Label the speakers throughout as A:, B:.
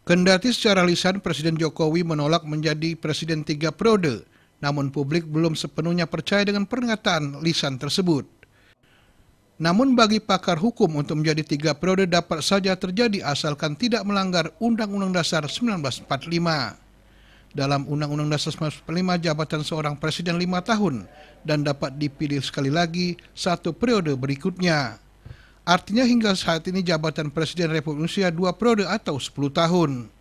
A: Kendati secara lisan Presiden Jokowi menolak menjadi presiden 3 periode, namun publik belum sepenuhnya percaya dengan pernyataan lisan tersebut. Namun bagi pakar hukum untuk menjadi 3 periode dapat saja terjadi asalkan tidak melanggar Undang-Undang Dasar 1945. Dalam Undang-Undang Dasar 1945, jabatan seorang presiden 5 tahun dan dapat dipilih sekali lagi 1 periode berikutnya. Artinya hingga saat ini jabatan Presiden Republik Indonesia 2 periode atau 10 tahun.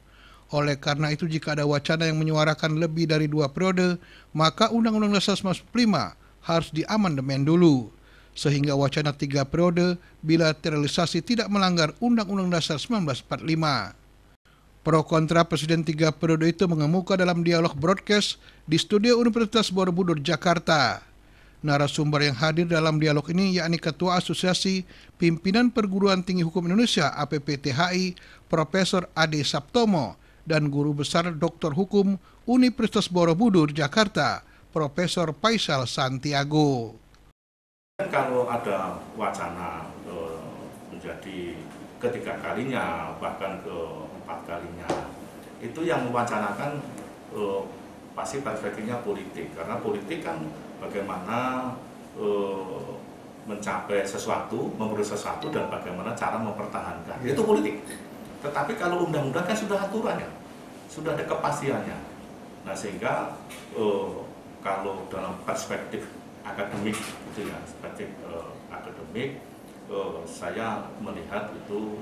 A: Oleh karena itu jika ada wacana yang menyuarakan lebih dari 2 periode, maka Undang-Undang Dasar 1945 harus diamandemen dulu. Sehingga wacana 3 periode bila terrealisasi tidak melanggar Undang-Undang Dasar 1945. Pro kontra Presiden 3 periode itu mengemuka dalam dialog broadcast di studio Universitas Borobudur, Jakarta. Narasumber yang hadir dalam dialog ini yakni Ketua Asosiasi Pimpinan Perguruan Tinggi Hukum Indonesia APPTHI, Profesor Ade Saptomo, dan Guru Besar Dr. Hukum Universitas Borobudur, Jakarta, Profesor Faisal Santiago.
B: Kalau ada wacana menjadi ketiga kalinya, bahkan keempat kalinya, itu yang mewacanakan pasti perspektifnya politik, karena politik kan bagaimana mencapai sesuatu, memberi sesuatu, dan bagaimana cara mempertahankan. Itu politik. Tetapi kalau undang-undang kan sudah aturannya, sudah ada kepastiannya. Nah sehingga kalau dalam perspektif akademik, gitu ya, perspektif akademik, saya melihat itu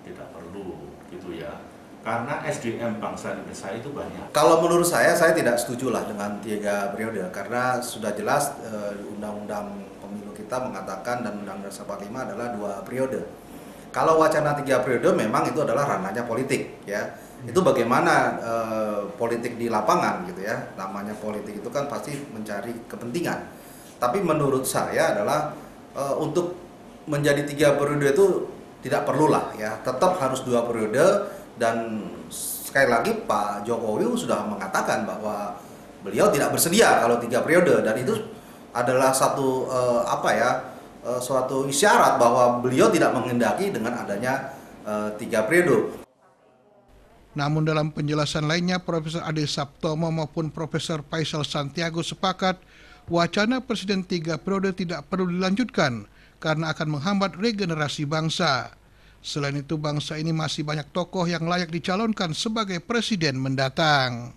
B: tidak perlu, gitu ya. Karena SDM bangsa Indonesia itu banyak.
C: Kalau menurut saya tidak setuju lah dengan 3 periode, karena sudah jelas Undang-Undang Pemilu kita mengatakan dan Undang-Undang Dasar 45 adalah 2 periode. Kalau wacana 3 periode memang itu adalah ranahnya politik, ya. Itu bagaimana politik di lapangan, gitu ya. Namanya politik itu kan pasti mencari kepentingan. Tapi menurut saya adalah untuk menjadi 3 periode itu tidak perlulah, ya. Tetap harus 2 periode. Dan sekali lagi Pak Jokowi sudah mengatakan bahwa beliau tidak bersedia kalau 3 periode, dan itu adalah satu suatu isyarat bahwa beliau tidak menghendaki dengan adanya 3 periode.
A: Namun dalam penjelasan lainnya, Profesor Ade Saptomo maupun Profesor Faisal Santiago sepakat wacana Presiden 3 periode tidak perlu dilanjutkan karena akan menghambat regenerasi bangsa. Selain itu, bangsa ini masih banyak tokoh yang layak dicalonkan sebagai presiden mendatang.